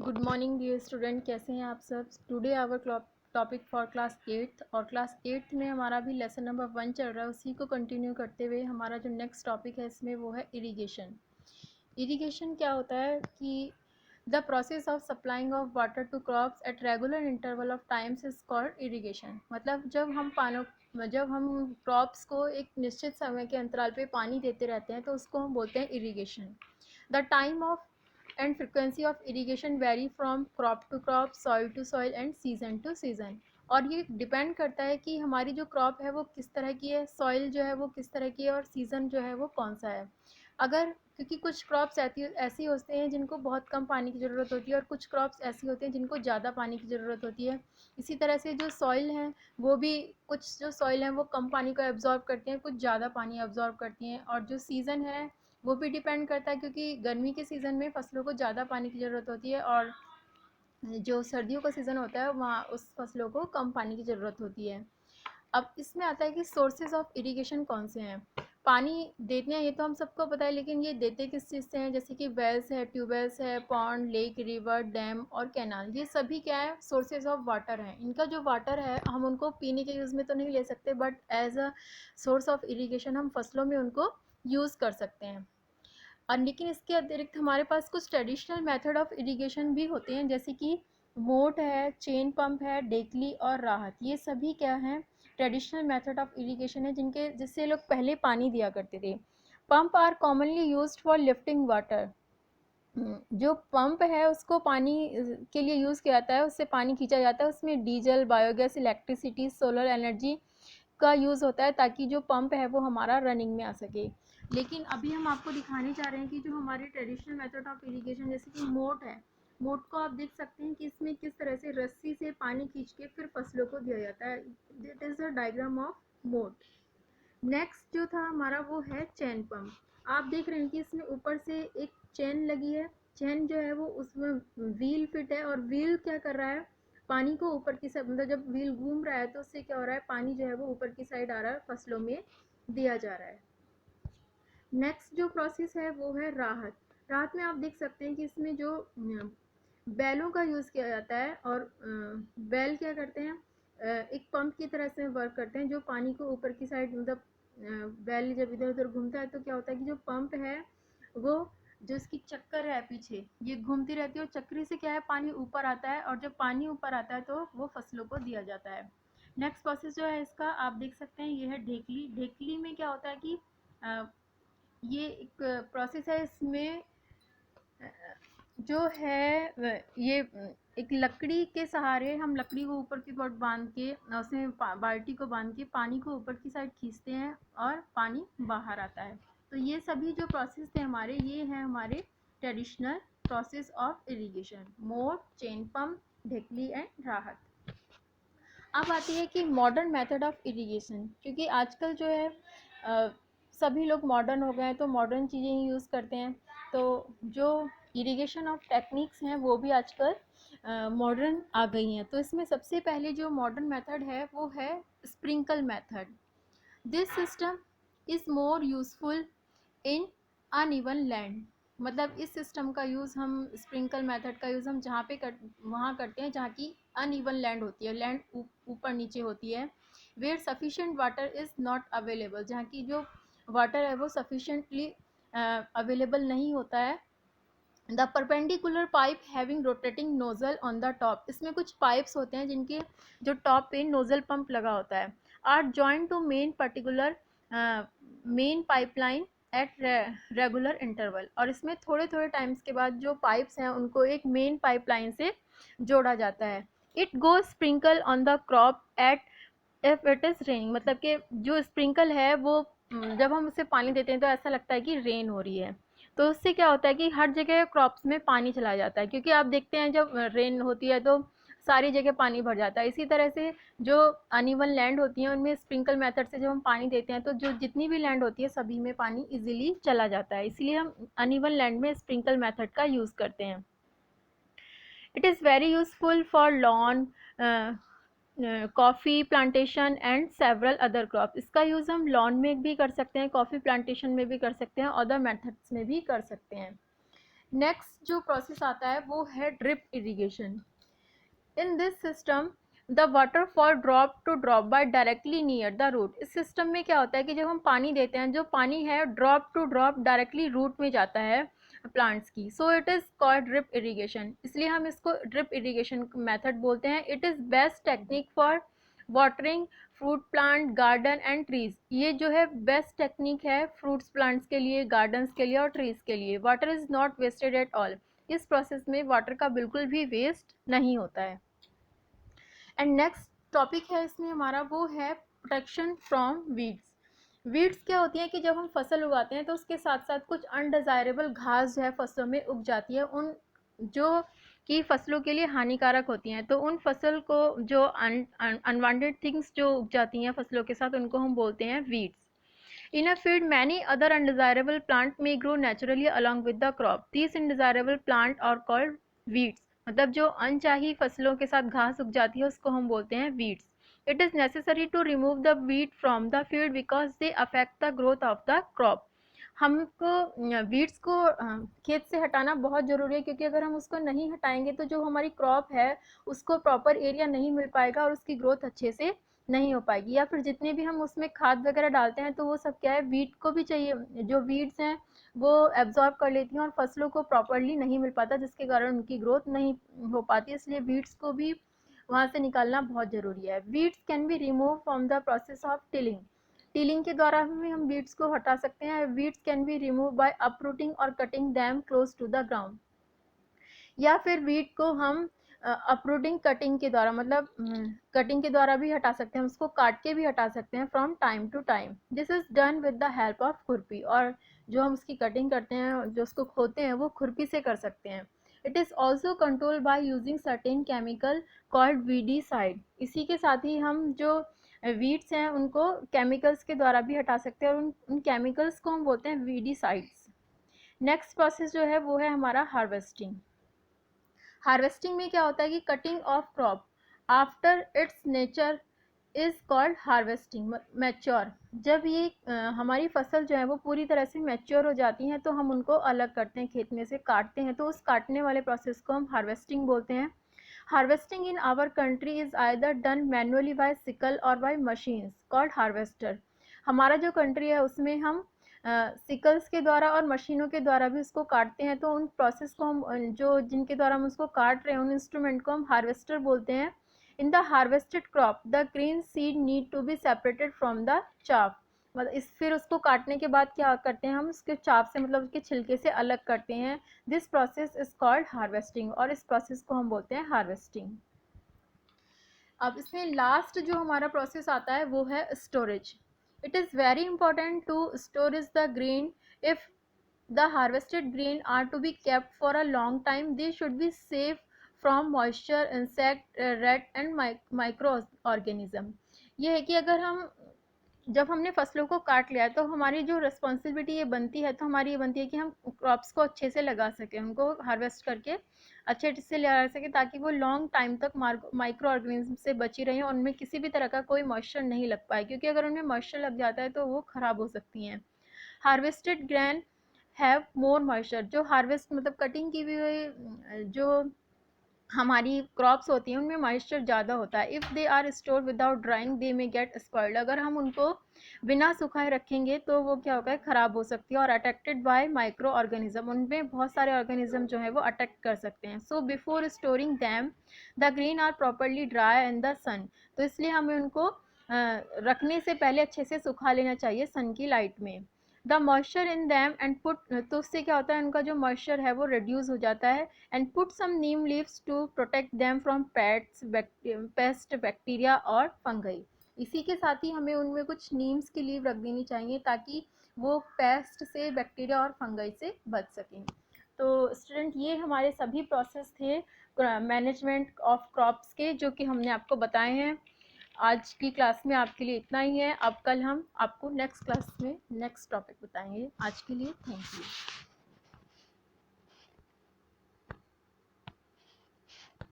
Good morning dear student, कैसे हैं आप सब। Today our topic for class 8th, और क्लास 8th में हमारा भी लेसन नंबर 1 चल रहा है। उसी को कंटिन्यू करते हुए हमारा जो नेक्स्ट टॉपिक है इसमें वो है इरिगेशन। इरिगेशन क्या होता है कि the process of supplying of water to crops at regular interval of times is called irrigation. मतलब जब हम क्रॉप्स को एक निश्चित समय के अंतराल पे पानी देते रहते हैं तो उसको हम बोलते हैं irrigation. The time of and frequency of irrigation vary from crop to crop, soil to soil and season to season. और ये डिपेंड करता है कि हमारी जो क्रॉप है वो किस तरह की है, सॉइल जो है वो किस तरह की है, और सीज़न जो है वो कौन सा है। अगर क्योंकि कुछ क्रॉप्स ऐसी होते हैं जिनको बहुत कम पानी की ज़रूरत होती है, और कुछ क्रॉप्स ऐसी होती हैं जिनको ज़्यादा पानी की ज़रूरत होती है। इसी तरह से जो सॉइल हैं वो भी, कुछ जो सॉइल हैं वो कम पानी को एब्जॉर्ब करती हैं, कुछ ज़्यादा पानी एब्जॉर्ब करती हैं। और जो सीज़न है वो भी डिपेंड करता है, क्योंकि गर्मी के सीज़न में फसलों को ज़्यादा पानी की ज़रूरत होती है, और जो सर्दियों का सीज़न होता है वहाँ उस फसलों को कम पानी की ज़रूरत होती है। अब इसमें आता है कि सोर्सेज ऑफ इरिगेशन कौन से हैं। पानी देते हैं ये तो हम सबको पता है, लेकिन ये देते किस चीज़ से हैं, जैसे कि वेल्स है, ट्यूबवेल्स है, पॉन्ड, लेक, रिवर, डैम और कैनाल। ये सभी क्या है, सोर्सेज ऑफ वाटर हैं। इनका जो वाटर है हम उनको पीने के यूज़ में तो नहीं ले सकते, but as a source of irrigation हम फसलों में उनको यूज़ कर सकते हैं। और लेकिन इसके अतिरिक्त हमारे पास कुछ ट्रेडिशनल मेथड ऑफ इरिगेशन भी होते हैं, जैसे कि मोट है, चेन पंप है, डेकली और राहत। ये सभी क्या हैं, ट्रेडिशनल मेथड ऑफ इरिगेशन है जिससे लोग पहले पानी दिया करते थे। Pump are commonly used for lifting water. जो पंप है उसको पानी के लिए यूज़ किया जाता है, उससे पानी खींचा जाता है। उसमें diesel, biogas, electricity, solar energy का यूज़ होता है ताकि जो पंप है वो हमारा रनिंग में आ सके। लेकिन अभी हम आपको दिखाने चाह रहे हैं कि जो हमारे ट्रेडिशनल मेथड ऑफ इरिगेशन, जैसे कि मोट है, मोट को आप देख सकते हैं कि इसमें किस तरह से रस्सी से पानी खींच के फिर फसलों को दिया जाता है। This is a diagram of moat. Next जो था हमारा वो है चैन पंप। आप देख रहे हैं कि इसमें ऊपर से एक चैन लगी है। चैन जो है वो उसमें व्हील फिट है, और व्हील क्या कर रहा है, पानी को ऊपर की साइड, मतलब जब व्हील घूम रहा है तो उससे क्या हो रहा है, पानी जो है वो ऊपर की साइड आ रहा है, फसलों में दिया जा रहा है। नेक्स्ट जो प्रोसेस है वो है राहत। राहत में आप देख सकते हैं कि इसमें जो बैलों का यूज़ किया जाता है, और बैल क्या करते हैं, एक पंप की तरह से वर्क करते हैं जो पानी को ऊपर की साइड, मतलब बैल जब इधर उधर घूमता है तो क्या होता है कि जो पंप है वो, जो इसकी चक्कर है पीछे, ये घूमती रहती है, और चक्री से क्या है, पानी ऊपर आता है, और जब पानी ऊपर आता है तो वो फसलों को दिया जाता है। नेक्स्ट प्रोसेस जो है इसका आप देख सकते हैं, ये है ढेकली। ढेकली में क्या होता है कि ये एक प्रोसेस है, इसमें जो है ये एक लकड़ी के सहारे, हम लकड़ी को ऊपर की तरफ बांध के उसमें बाल्टी को बांध के पानी को ऊपर की साइड खींचते हैं और पानी बाहर आता है। तो ये सभी जो प्रोसेस थे हमारे, ये हैं हमारे ट्रेडिशनल प्रोसेस ऑफ इरिगेशन: मोट, चेन पंप, ढेकली एंड राहत। अब आती है कि मॉडर्न मेथड ऑफ इरिगेशन। क्योंकि आजकल जो है सभी लोग मॉडर्न हो गए हैं तो मॉडर्न चीज़ें ही यूज़ करते हैं। तो जो इरिगेशन ऑफ टेक्निक्स हैं वो भी आजकल मॉडर्न आ गई हैं। तो इसमें सबसे पहले जो मॉडर्न मेथड है वो है sprinkle method. This system is more useful in uneven land. मतलब इस सिस्टम का यूज़ हम, स्प्रिंकल मेथड का यूज़ हम जहाँ पे वहाँ करते हैं जहाँ की अनइवन लैंड होती है, लैंड ऊपर नीचे होती है। Where sufficient water is not available, जहाँ की जो वाटर है वो सफिशेंटली अवेलेबल नहीं होता है। The perpendicular pipe having rotating nozzle on the top. इसमें कुछ पाइप्स होते हैं जिनके जो टॉप पे नोजल पंप लगा होता है। Are joint to main pipeline at regular interval. और इसमें थोड़े थोड़े टाइम्स के बाद जो पाइप्स हैं उनको एक मेन पाइपलाइन से जोड़ा जाता है। It go sprinkle on the crop at if it is raining. मतलब कि जो स्प्रिंकल है वो जब हम उसे पानी देते हैं तो ऐसा लगता है कि रेन हो रही है। तो उससे क्या होता है कि हर जगह क्रॉप्स में पानी चला जाता है, क्योंकि आप देखते हैं जब रेन होती है तो सारी जगह पानी भर जाता है। इसी तरह से जो अनइवन लैंड होती हैं उनमें स्प्रिंकल मेथड से जब हम पानी देते हैं तो जो जितनी भी लैंड होती है सभी में पानी इजीली चला जाता है। इसलिए हम अनइवन लैंड में स्प्रिंकल मेथड का यूज़ करते हैं। It is very useful for lawn, coffee plantation and several other crop. इसका यूज़ हम लॉन में भी कर सकते हैं, कॉफ़ी प्लांटेशन में भी कर सकते हैं, अदर मेथड्स में भी कर सकते हैं। नेक्स्ट जो प्रोसेस आता है वो है drip irrigation. In this system the water fall drop to drop by directly near the root. इस सिस्टम में क्या होता है कि जब हम पानी देते हैं, जो पानी है drop to drop directly root में जाता है प्लांट्स की, so it is called drip irrigation. इसलिए हम इसको ड्रिप इरिगेशन मेथड बोलते हैं। It is best technique for watering fruit plant, garden and trees. ये जो है बेस्ट टेक्निक है फ्रूट्स प्लांट्स के लिए, गार्डन्स के लिए और ट्रीज के लिए। Water is not wasted at all. इस प्रोसेस में वाटर का बिल्कुल भी वेस्ट नहीं होता है। एंड नेक्स्ट टॉपिक है इसमें हमारा, वो है प्रोटेक्शन फ्रॉम वीड्स। वीड्स क्या होती हैं कि जब हम फसल उगाते हैं तो उसके साथ साथ कुछ अनडिज़ायरेबल घास जो है फसलों में उग जाती है, उन जो कि फसलों के लिए हानिकारक होती हैं। तो उन फसल को जो अनवांटेड थिंग्स जो उग जाती हैं फसलों के साथ, उनको हम बोलते हैं weeds. In a field, many other undesirable plants may grow naturally along with the crop. These undesirable plants are called weeds. मतलब जो अनचाही फसलों के साथ घास उग जाती है उसको हम बोलते हैं weeds. It is necessary to remove the weed from the field because they affect the growth of the crop. हमको वीड्स को खेत से हटाना बहुत ज़रूरी है, क्योंकि अगर हम उसको नहीं हटाएंगे तो जो हमारी क्रॉप है उसको प्रॉपर एरिया नहीं मिल पाएगा और उसकी ग्रोथ अच्छे से नहीं हो पाएगी। या फिर जितने भी हम उसमें खाद वगैरह डालते हैं तो वो सब क्या है, वीड को भी चाहिए, जो वीड्स हैं वो एब्जॉर्ब कर लेती हैं और फसलों को प्रॉपरली नहीं मिल पाता, जिसके कारण उनकी ग्रोथ नहीं हो पाती। इसलिए वीड्स को भी वहाँ से निकालना बहुत ज़रूरी है। Weeds can be remove from the process of tilling. Tilling के द्वारा भी हम वीड्स को हटा सकते हैं। Weeds can be remove by uprooting और cutting them close to the ground. या फिर वीड को हम अपरूटिंग कटिंग के द्वारा, मतलब कटिंग के द्वारा भी हटा सकते हैं, उसको काट के भी हटा सकते हैं from time to time. This is done with the help of khurpi. और जो हम उसकी कटिंग करते हैं, जो उसको खोते हैं, वो खुरपी से कर सकते हैं। It is also control by using certain chemical called weedicide. इसी के साथ ही हम जो वीड्स हैं उनको केमिकल्स के द्वारा भी हटा सकते हैं और उन केमिकल्स को हम बोलते हैं वीडीसाइड्स। नेक्स्ट प्रोसेस जो है वो है हमारा हार्वेस्टिंग। हार्वेस्टिंग में क्या होता है कि cutting of crop after it's nature is called harvesting mature. जब ये हमारी फसल जो है वो पूरी तरह से मैच्योर हो जाती हैं तो हम उनको अलग करते हैं, खेत में से काटते हैं, तो उस काटने वाले प्रोसेस को हम हार्वेस्टिंग बोलते हैं। Harvesting in our country is either done manually by sickle और बाय मशीन्स कॉल्ड हार्वेस्टर। हमारा जो कंट्री है उसमें हम सिकल्स के द्वारा और मशीनों के द्वारा भी उसको काटते हैं। तो उन प्रोसेस को हम जो जिनके द्वारा हम उसको काट रहे हैं उन इंस्ट्रूमेंट को हम हार्वेस्टर बोलते हैं। In the harvested crop the green seed need to be separated from the chaff. मतलब इस फिर उसको काटने के बाद क्या करते हैं, हम उसके चाफ से, मतलब उसके छिलके से अलग करते हैं। This process is called harvesting और इस प्रोसेस को हम बोलते हैं हार्वेस्टिंग। अब इसमें लास्ट जो हमारा प्रोसेस आता है वो है storage. It is very important to store the grain. If the harvested grain are to be kept for a long time, they should be safe from moisture, insect, rat and microorganism. ये है कि अगर हम जब हमने फसलों को काट लिया है तो हमारी जो रिस्पॉन्सिबिलिटी ये बनती है, तो हमारी ये बनती है कि हम क्रॉप्स को अच्छे से लगा सकें, उनको हार्वेस्ट करके अच्छे से लगा सकें, ताकि वो लॉन्ग टाइम तक माइक्रो ऑर्गेनिज्म से बची रहें और उनमें किसी भी तरह का कोई मॉइस्चर नहीं लग पाए, क्योंकि अगर उनमें मॉइस्चर लग जाता है तो वो ख़राब हो सकती हैं। Harvested grain have more moisture. जो हार्वेस्ट मतलब कटिंग की हुई जो हमारी क्रॉप्स होती हैं उनमें मॉइस्चर ज़्यादा होता है। If they are store without drying they may get spoiled. अगर हम उनको बिना सुखाए रखेंगे तो वो क्या होगा, ख़राब हो सकती है। और अटैक्टेड बाय माइक्रो ऑर्गेनिज्म, उनमें बहुत सारे ऑर्गेनिज्म जो है वो अटैक कर सकते हैं। So before storing them the green are properly dry in the sun. तो इसलिए हमें उनको रखने से पहले अच्छे से सुखा लेना चाहिए सन की लाइट में। The moisture in them and put, तो उससे क्या होता है, उनका जो मॉइस्चर है वो रिड्यूस हो जाता है। And put some neem leaves to protect them from pest, bacteria और फंगई। इसी के साथ ही हमें उनमें कुछ नीम्स की लीव रख देनी चाहिए ताकि वो पेस्ट से, बैक्टीरिया और फंगई से बच सकें। तो स्टूडेंट ये हमारे सभी प्रोसेस थे मैनेजमेंट ऑफ क्रॉप्स के, जो कि हमने आपको बताए हैं। आज की क्लास में आपके लिए इतना ही है। अब कल हम आपको नेक्स्ट क्लास में नेक्स्ट टॉपिक बताएंगे। आज के लिए थैंक यू।